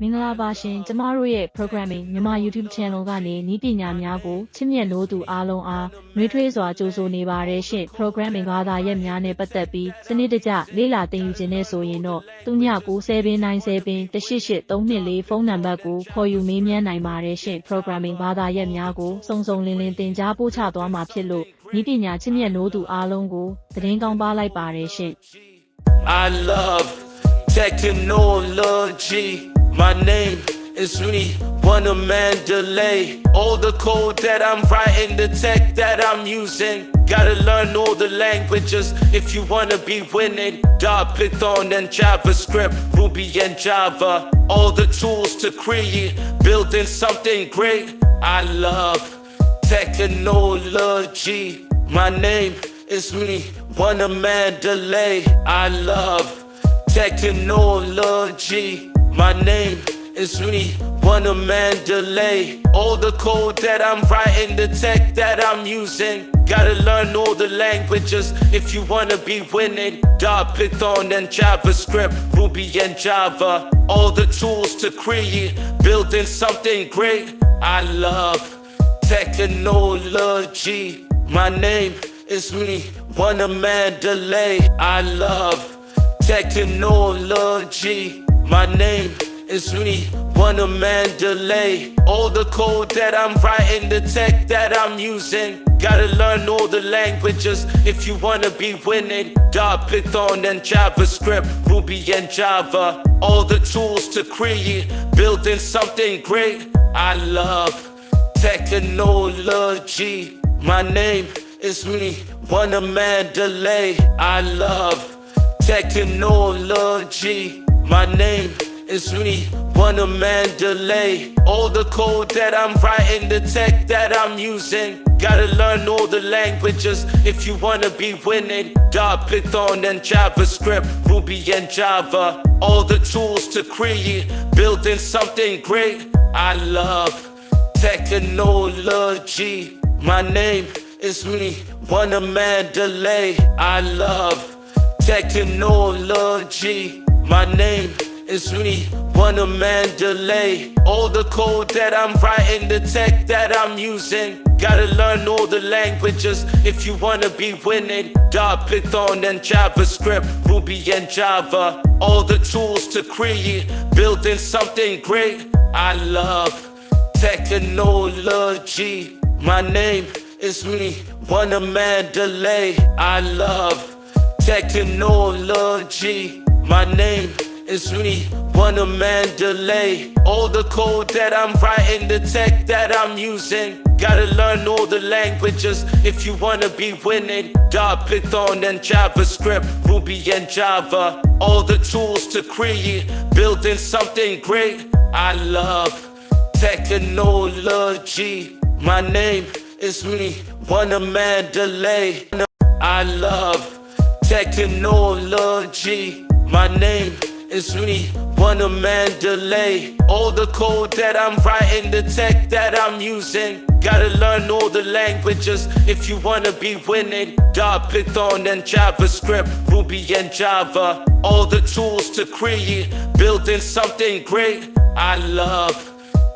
မင်္ဂလာပါရှင်ကျမတို့ရဲ့ programming မြန်မာ YouTube channel ကနေနည်းပညာများကိုချစ်မြတ်နိုးသူအားလုံးအားနှွေးထွေးစွာကြိုဆိုနေပါတယ်ရှင့် programming ဘာသာရပ်များနဲ့ပတ်သက်ပြီးစနစ်တကျလေ့လာသင်ယူခြင်းနဲ့ဆိုရင်တော့3997988324ဖုန်းနံပါတ်ကိုခေါ်ယူမေးမြန်းနိုင်ပါတယ်ရှင့် programming ဘာသာရပ်များကိုစုံစုံလင်လင်သင်ကြားပို့ချသွားမှာဖြစ်လို့နည်းပညာချစ်မြတ်နိုးသူအားလုံးကိုသတင်းကောင်းပါလိုက်ပါတယ်ရှင့် I love technology. My name is me, Wunna Mandalay. All the code that I'm writing, the tech that I'm using. Gotta learn all the languages if you wanna be winning. Python and JavaScript, Ruby and Java. All the tools to create, building something great. I love technology. My name is me, Wunna Mandalay. I love technology. My name is me, Wunna Mandalay. All the code that I'm writing, the tech that I'm using. Gotta learn all the languages if you wanna be winning. Python and JavaScript, Ruby and Java. All the tools to create, building something great. I love technology. My name is me, Wunna Mandalay. I love technology. My name is me, Wunna Mandalay. All the code that I'm writing, the tech that I'm using. Gotta learn all the languages if you wanna be winning. Python and JavaScript, Ruby and Java. All the tools to create, building something great. I love technology. My name is me, Wunna Mandalay. I love technology. My name is me, Wunna Mandalay. All the code that I'm writing, the tech that I'm using. Gotta learn all the languages if you wanna be winning. Python and JavaScript, Ruby and Java. All the tools to create, building something great. I love technology. My name is me, Wunna Mandalay. I love technology. My name is me, Wunna Mandalay. All the code that I'm writing, the tech that I'm using. Gotta learn all the languages if you wanna be winning. Python and JavaScript, Ruby and Java. All the tools to create, building something great. I love technology. My name is me, Wunna Mandalay. I love technology. My name is me, Wunna Mandalay. All the code that I'm writing, the tech that I'm using. Gotta learn all the languages if you wanna be winning. Python and JavaScript, Ruby and Java. All the tools to create, building something great. I love technology. My name is me, Wunna Mandalay. I love technology. My name is me, Wunna Mandalay. All the code that I'm writing, the tech that I'm using. Gotta learn all the languages if you wanna be winning. Python and JavaScript, Ruby and Java. All the tools to create, building something great. I love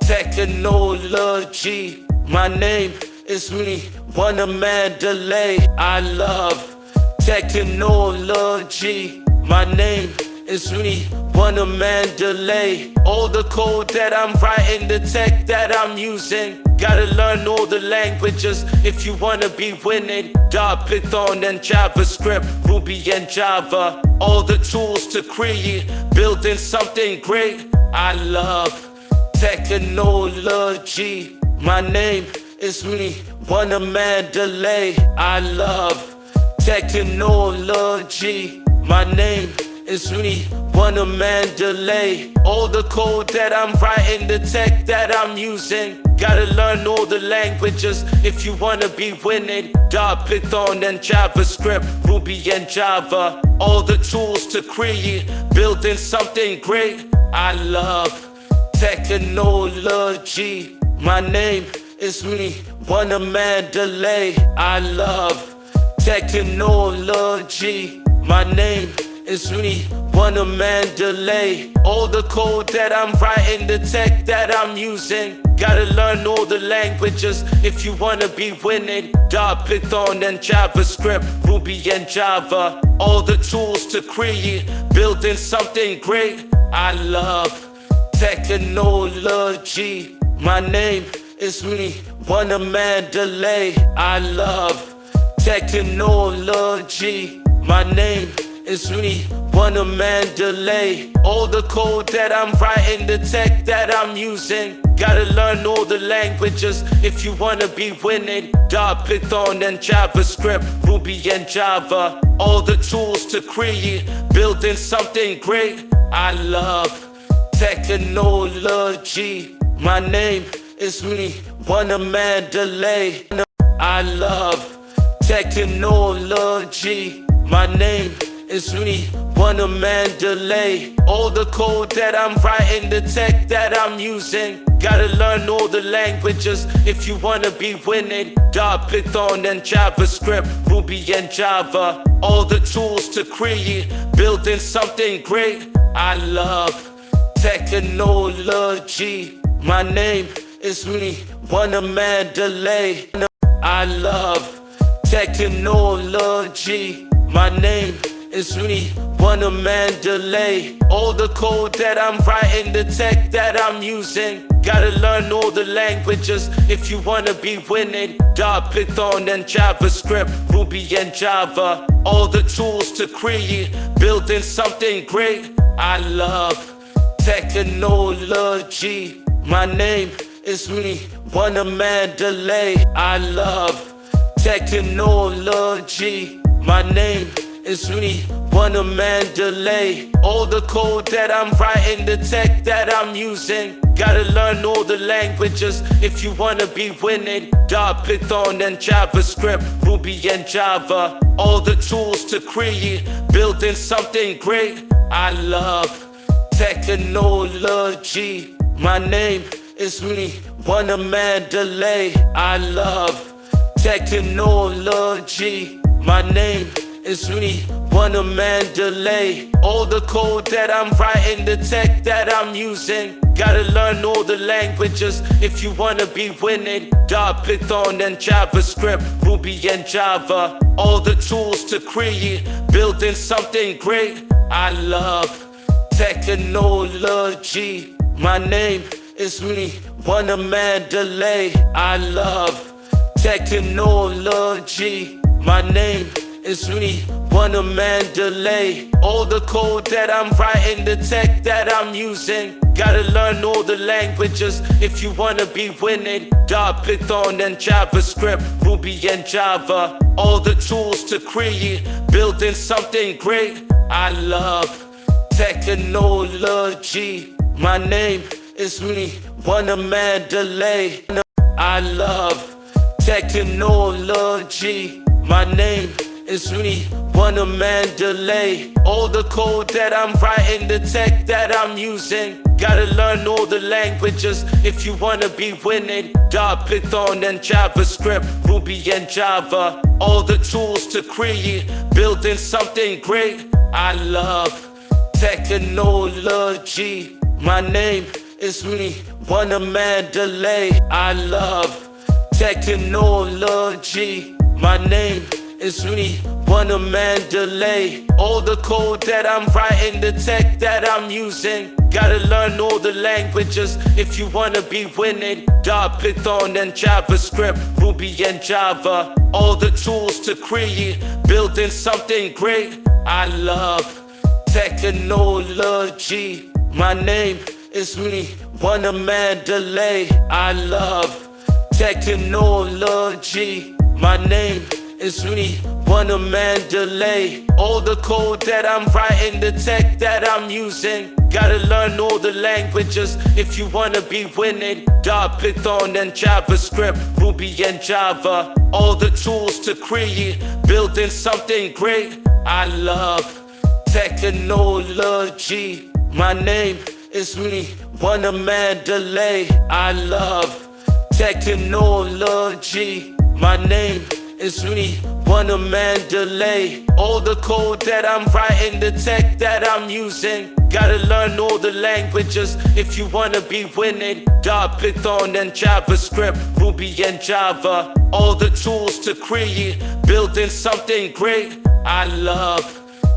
technology. My name is me, Wunna Mandalay. I love technology. My name is me, Wunna Mandalay. All the code that I'm writing, the tech that I'm using. Gotta learn all the languages if you wanna be winning. Python and JavaScript, Ruby and Java. All the tools to create, building something great. I love technology. My name is me, Wunna Mandalay. I love technology. My name is me, Wunna Mandalay. All the code that I'm writing, the tech that I'm using. Gotta learn all the languages if you wanna be winning. Python and JavaScript, Ruby and Java. All the tools to create, building something great. I love technology. My name is me, Wunna Mandalay. I love technology. My name is me, Wunna, Mandalay. All the code that I'm writing, the tech that I'm using. Gotta learn all the languages if you wanna be winning. Dart, Python and JavaScript, Ruby and Java. All the tools to create, building something great. I love technology. My name is me, Wunna, Mandalay. I love technology. My name is me, Wunna, Mandalay. All the code that I'm writing, the tech that I'm using. Gotta learn all the languages if you wanna be winning. Dart, Python and JavaScript, Ruby and Java. All the tools to create, building something great. I love technology. My name is me, Wunna, Mandalay. I love technology. My name is me, Wunna, Mandalay. All the code that I'm writing, the tech that I'm using. Gotta learn all the languages if you wanna be winning. Dart, Python and JavaScript, Ruby and Java. All the tools to create, building something great. I love technology. My name is me, Wunna, Mandalay. I love technology. My name is me, Wunna, Mandalay. All the code that I'm writing, the tech that I'm using. Gotta learn all the languages if you wanna be winning. Dart, Python and JavaScript, Ruby and Java. All the tools to create, building something great. I love technology. My name is me, Wunna, Mandalay. I love technology. My name is me, Wunna, Mandalay. All the code that I'm writing, the tech that I'm using. Gotta learn all the languages if you wanna be winning. Dart, Python and JavaScript, Ruby and Java. All the tools to create, building something great. I love technology. My name is me, Wunna, Mandalay. I love technology. My name is me, Wunna, Mandalay. All the code that I'm writing, the tech that I'm using. Gotta learn all the languages if you wanna be winning. Dart, Python and JavaScript, Ruby and Java. All the tools to create, building something great. I love technology. My name is me, Wunna, Mandalay. I love technology. My name is me, Wunna, Mandalay. All the code that I'm writing, the tech that I'm using. Gotta learn all the languages if you wanna be winning. Dart, Python and JavaScript, Ruby and Java. All the tools to create, building something great. I love technology. My name is me, Wunna, Mandalay. I love technology. My name is me, Wunna, Mandalay. All the code that I'm writing, the tech that I'm using. Gotta learn all the languages if you wanna be winning. Dart, Python and JavaScript, Ruby and Java. All the tools to create, building something great. I love technology. My name is me, Wunna, Mandalay. I love technology. My name is me, Wunna, Mandalay. All the code that I'm writing, the tech that I'm using. Gotta learn all the languages if you wanna be winning. Dart, Python and JavaScript, Ruby and Java. All the tools to create, building something great. I love technology. My name is me, Wunna, Mandalay. I love technology. My name is me, Wunna, Mandalay. All the code that I'm writing, the tech that I'm using. Gotta learn all the languages if you wanna be winning. Dart, Python and JavaScript, Ruby and Java. All the tools to create, building something great. I love technology. My name is me, Wunna, Mandalay. I love technology. My name is me, Wunna, Mandalay. All the code that I'm writing, the tech that I'm using. Gotta learn all the languages if you wanna be winning. Python and JavaScript, Ruby and Java. All the tools to create, building something great. I love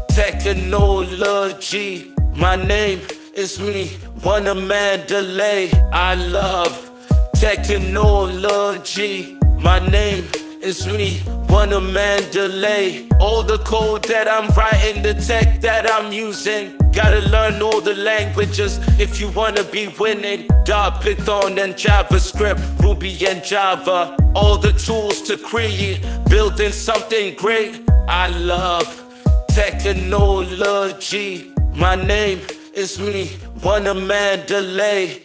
technology. My name is me, Wunna, Mandalay. I love technology. My name is me, Wunna, Mandalay. All the code that I'm writing, the tech that I'm using. Gotta learn all the languages if you wanna be winning. Python and JavaScript, Ruby and Java. All the tools to create, building something great. I love technology. My name is me, Wunna, Mandalay.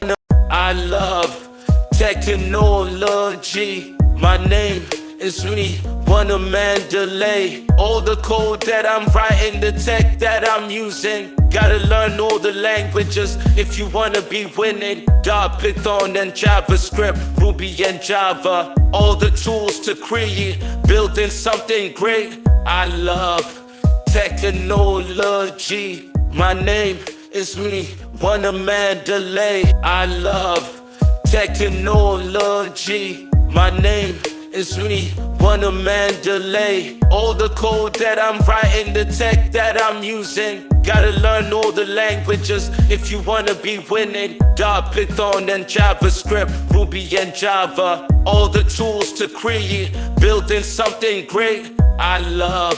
I love technology. My name is me, Wunna, Mandalay. All the code that I'm writing, the tech that I'm using. Gotta learn all the languages if you wanna be winning. Python and JavaScript, Ruby and Java. All the tools to create, building something great. I love technology. My name is me, Wunna, Mandalay. I love technology. My name is me, Wunna, Mandalay. All the code that I'm writing, the tech that I'm using. Gotta learn all the languages if you wanna be winning. Python and JavaScript, Ruby and Java. All the tools to create, building something great. I love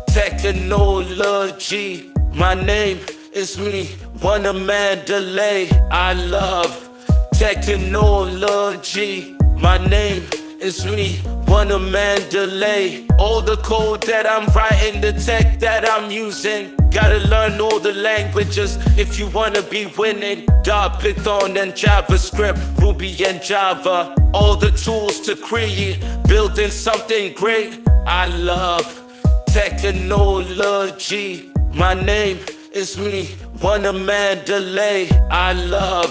technology. My name is me, Wunna, Mandalay. I love technology. My name is me, Wunna, Mandalay. All the code that I'm writing, the tech that I'm using. Gotta learn all the languages if you wanna be winning. Python and JavaScript, Ruby and Java. All the tools to create, building something great. I love technology. My name is me, Wunna, Mandalay. I love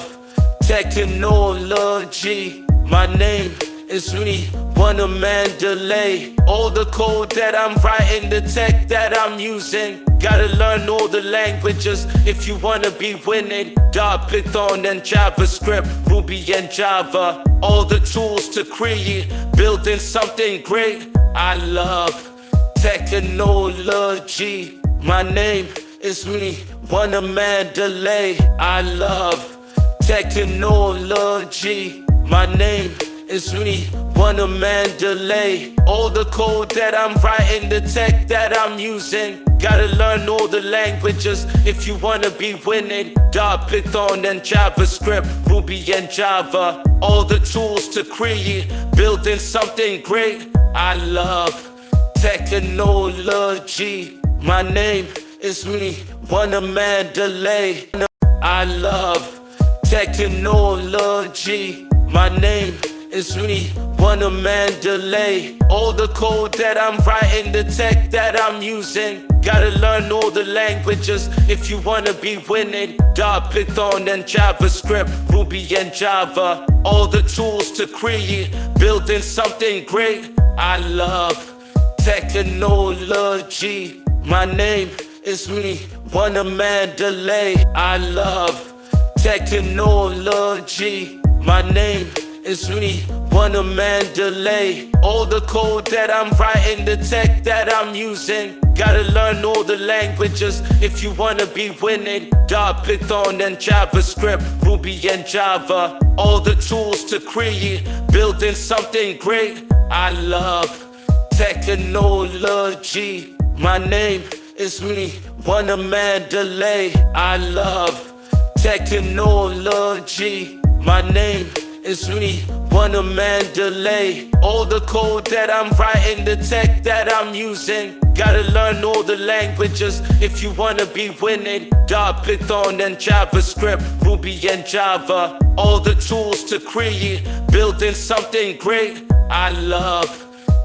technology. My name is me, Wunna, Mandalay. All the code that I'm writing, the tech that I'm using. Gotta learn all the languages if you wanna be winning. Python and JavaScript, Ruby and Java. All the tools to create, building something great. I love technology. My name is me, Wunna, Mandalay. I love technology. My name is me, Wunna, Mandalay. All the code that I'm writing, the tech that I'm using. Gotta learn all the languages if you wanna be winning. Python and JavaScript, Ruby and Java. All the tools to create, building something great. I love technology. My name is me, Wunna, Mandalay. I love technology. My name is me, Wunna, Mandalay. All the code that I'm writing, the tech that I'm using. Gotta learn all the languages if you wanna be winning. Python and JavaScript, Ruby and Java. All the tools to create, building something great. I love technology. My name is me, Wunna, Mandalay. I love technology. My name is me, Wunna, Mandalay. All the code that I'm writing, the tech that I'm using. Gotta learn all the languages if you wanna be winning. Python and JavaScript, Ruby and Java. All the tools to create, building something great. I love technology. My name is me, Wunna, Mandalay. I love technology. My name is me, Wunna, Mandalay. All the code that I'm writing, the tech that I'm using. Gotta learn all the languages if you wanna be winning. Python and JavaScript, Ruby and Java. All the tools to create, building something great. I love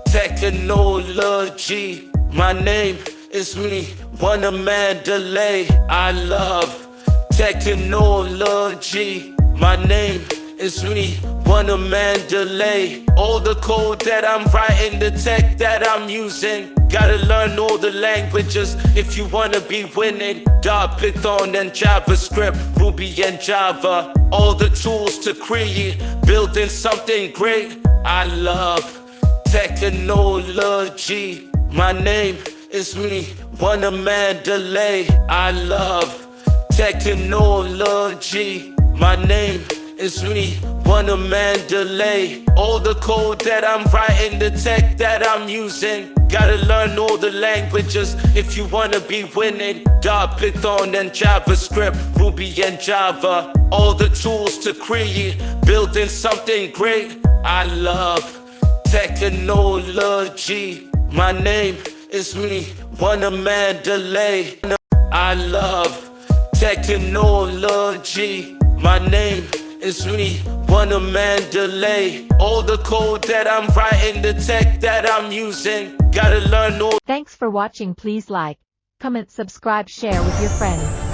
technology. My name is me, Wunna, Mandalay. I love technology. My name is me, Wunna, Mandalay. All the code that I'm writing, the tech that I'm using. Gotta learn all the languages if you wanna be winning. Python and JavaScript, Ruby and Java. All the tools to create, building something great. I love technology. My name is Wunna, Mandalay. I love technology. My name is Wunna, Mandalay. All the code that I'm writing, the tech that I'm using. Gotta learn all the languages if you wanna be winning. Python and JavaScript, Ruby and Java. All the tools to create, building something great. I love technology. My name is Wunna, Mandalay. I love technology. My name is Wunna, Mandalay. All the code that I'm writing, the tech that I'm using. Gotta learn all. Thanks for watching. Please like, comment, subscribe, share with your friends.